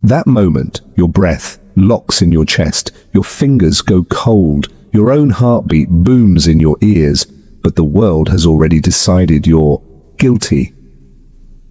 That moment, your breath locks in your chest, your fingers go cold, your own heartbeat booms in your ears, but the world has already decided you're guilty.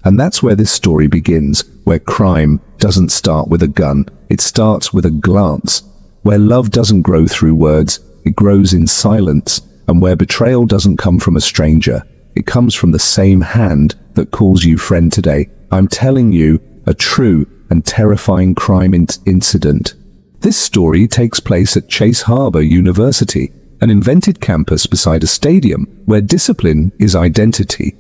And that's where this story begins, where crime doesn't start with a gun, it starts with a glance, where love doesn't grow through words, it grows in silence, and where betrayal doesn't come from a stranger, it comes from the same hand that calls you friend today. I'm telling you a true and terrifying crime incident. This story takes place at Chase Harbor University, an invented campus beside a stadium where discipline is identity.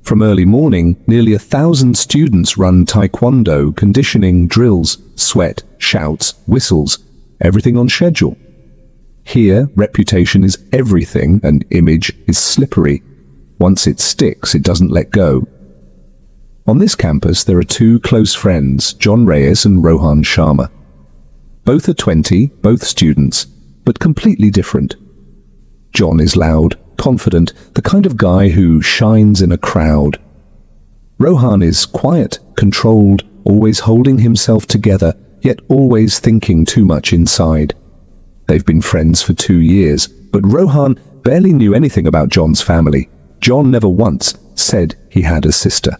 From early morning, nearly 1,000 students run taekwondo, conditioning, drills, sweat, shouts, whistles, everything on schedule. Here, reputation is everything and image is slippery. Once it sticks, it doesn't let go. On this campus, there are two close friends, John Reyes and Rohan Sharma. Both are 20, both students, but completely different. John is loud, confident, the kind of guy who shines in a crowd. Rohan is quiet, controlled, always holding himself together, yet always thinking too much inside. They've been friends for 2 years, but Rohan barely knew anything about John's family. John never once said he had a sister.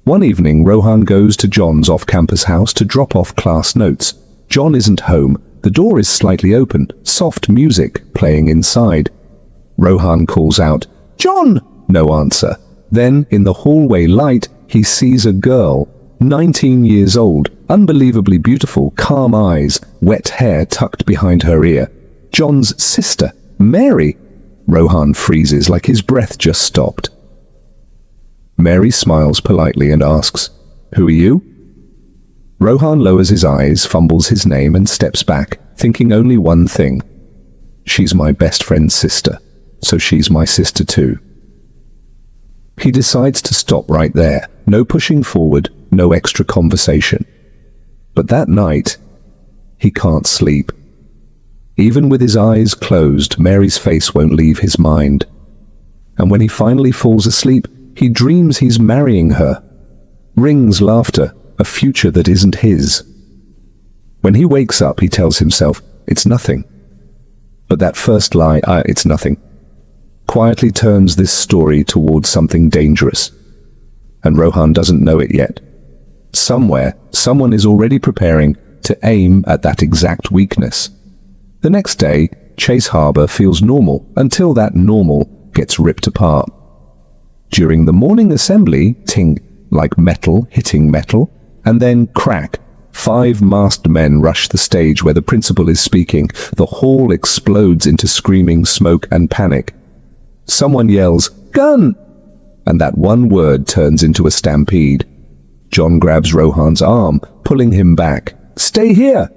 One evening, Rohan goes to John's off-campus house to drop off class notes. John isn't home. The door is slightly open, soft music playing inside. Rohan calls out, "John!" No answer. Then, in the hallway light, he sees a girl, 19 years old, unbelievably beautiful, calm eyes, wet hair tucked behind her ear. John's sister, Mary. Rohan freezes like his breath just stopped. Mary smiles politely and asks, "Who are you?" Rohan lowers his eyes, fumbles his name and steps back, thinking only one thing. She's my best friend's sister, so she's my sister too. He decides to stop right there. No pushing forward, no extra conversation. But that night, he can't sleep. Even with his eyes closed, Mary's face won't leave his mind. And when he finally falls asleep, he dreams he's marrying her. Rings laughter, a future that isn't his. When he wakes up, he tells himself, it's nothing. But that first lie, it's nothing, quietly turns this story towards something dangerous. And Rohan doesn't know it yet. Somewhere, someone is already preparing to aim at that exact weakness. The next day, Chase Harbor feels normal until that normal gets ripped apart. During the morning assembly, ting, like metal hitting metal, and then crack. 5 masked men rush the stage where the principal is speaking. The hall explodes into screaming smoke and panic. Someone yells, "Gun!" And that one word turns into a stampede. John grabs Rohan's arm, pulling him back. "Stay here!"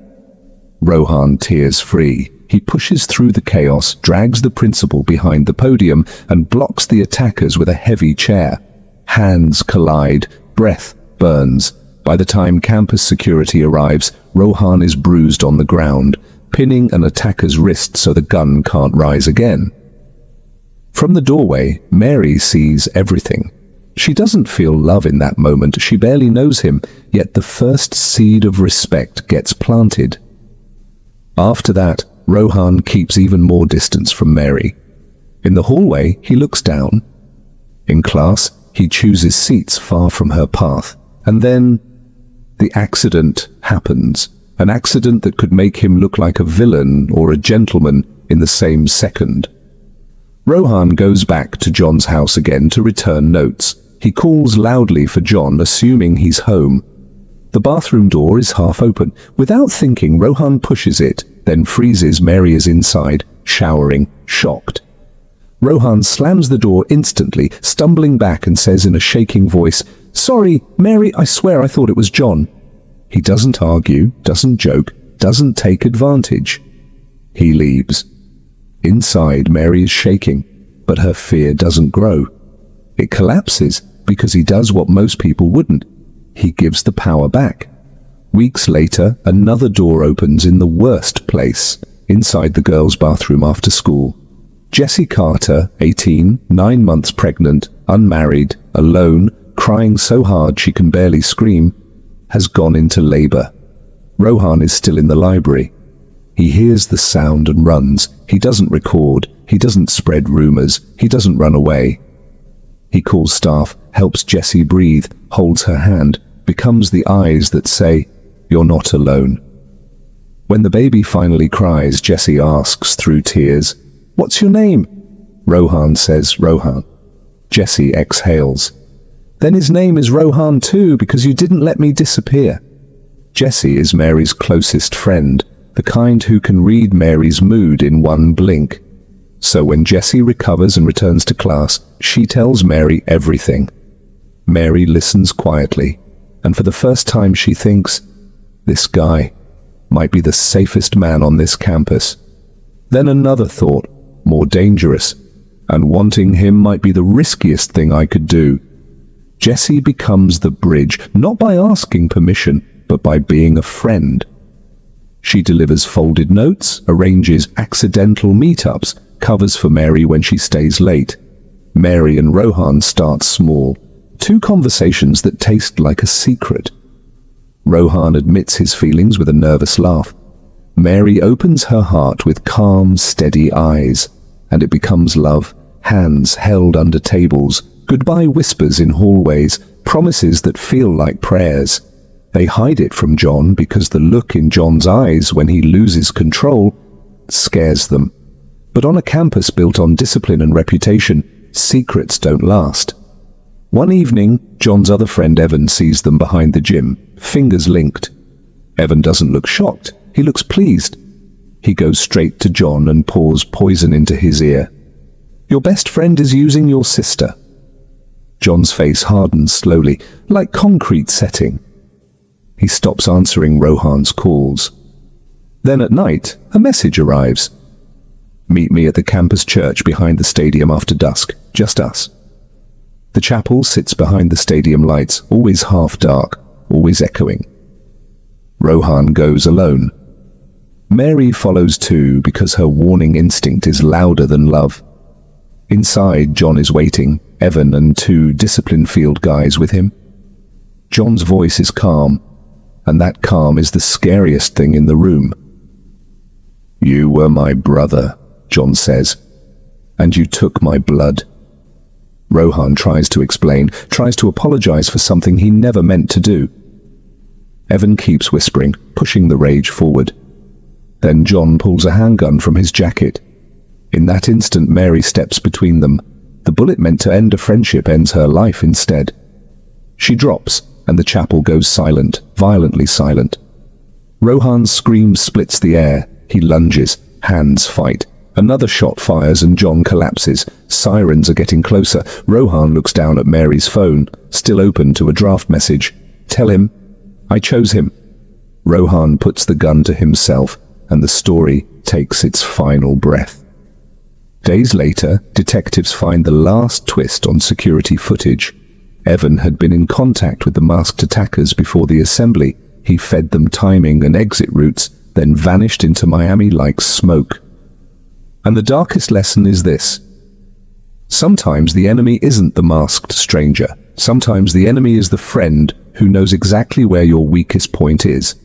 Rohan tears free. He pushes through the chaos, drags the principal behind the podium, and blocks the attackers with a heavy chair. Hands collide, breath burns. By the time campus security arrives, Rohan is bruised on the ground, pinning an attacker's wrist so the gun can't rise again. From the doorway, Mary sees everything. She doesn't feel love in that moment, she barely knows him, yet the first seed of respect gets planted. After that, Rohan keeps even more distance from Mary. In the hallway, he looks down. In class, he chooses seats far from her path. And then, the accident happens. An accident that could make him look like a villain or a gentleman in the same second. Rohan goes back to John's house again to return notes. He calls loudly for John, assuming he's home. The bathroom door is half open. Without thinking, Rohan pushes it, then freezes. Mary is inside, showering, shocked. Rohan slams the door instantly, stumbling back and says in a shaking voice, "Sorry, Mary, I swear I thought it was John." He doesn't argue, doesn't joke, doesn't take advantage. He leaves. Inside, Mary is shaking, but her fear doesn't grow. It collapses because he does what most people wouldn't. He gives the power back. Weeks later, another door opens in the worst place, inside the girls' bathroom after school. Jessy Carter, 18, 9 months pregnant, unmarried, alone, crying so hard she can barely scream, has gone into labor. Rohan is still in the library. He hears the sound and runs. He doesn't record. He doesn't spread rumors. He doesn't run away. He calls staff, helps Jessy breathe, holds her hand, becomes the eyes that say, "You're not alone." When the baby finally cries, Jessy asks through tears, "What's your name?" Rohan says, "Rohan." Jessy exhales. "Then his name is Rohan too, because you didn't let me disappear." Jessy is Mary's closest friend, the kind who can read Mary's mood in one blink. So when Jessy recovers and returns to class, she tells Mary everything. Mary listens quietly, and for the first time she thinks, this guy might be the safest man on this campus. Then another thought, more dangerous, and wanting him might be the riskiest thing I could do. Jessy becomes the bridge, not by asking permission, but by being a friend. She delivers folded notes, arranges accidental meetups, covers for Mary when she stays late. Mary and Rohan start small, 2 conversations that taste like a secret. Rohan admits his feelings with a nervous laugh. Mary opens her heart with calm, steady eyes, and it becomes love. Hands held under tables, goodbye whispers in hallways, promises that feel like prayers. They hide it from John because the look in John's eyes when he loses control scares them. But on a campus built on discipline and reputation, secrets don't last. One evening, John's other friend Evan sees them behind the gym, fingers linked. Evan doesn't look shocked, he looks pleased. He goes straight to John and pours poison into his ear. "Your best friend is using your sister." John's face hardens slowly, like concrete setting. He stops answering Rohan's calls. Then at night, a message arrives. "Meet me at the campus church behind the stadium after dusk, just us." The chapel sits behind the stadium lights, always half dark, always echoing. Rohan goes alone. Mary follows too because her warning instinct is louder than love. Inside, John is waiting, Evan and 2 discipline field guys with him. John's voice is calm, and that calm is the scariest thing in the room. "You were my brother," John says, "and you took my blood." Rohan tries to explain, tries to apologize for something he never meant to do. Evan keeps whispering, pushing the rage forward. Then John pulls a handgun from his jacket. In that instant, Mary steps between them. The bullet meant to end a friendship ends her life instead. She drops, and the chapel goes silent, violently silent. Rohan's scream splits the air. He lunges, hands fight. Another shot fires and John collapses. Sirens are getting closer. Rohan looks down at Mary's phone, still open to a draft message. "Tell him I chose him." Rohan puts the gun to himself, and the story takes its final breath. Days later, detectives find the last twist on security footage. Evan had been in contact with the masked attackers before the assembly. He fed them timing and exit routes, then vanished into Miami like smoke. And the darkest lesson is this. Sometimes the enemy isn't the masked stranger. Sometimes the enemy is the friend who knows exactly where your weakest point is.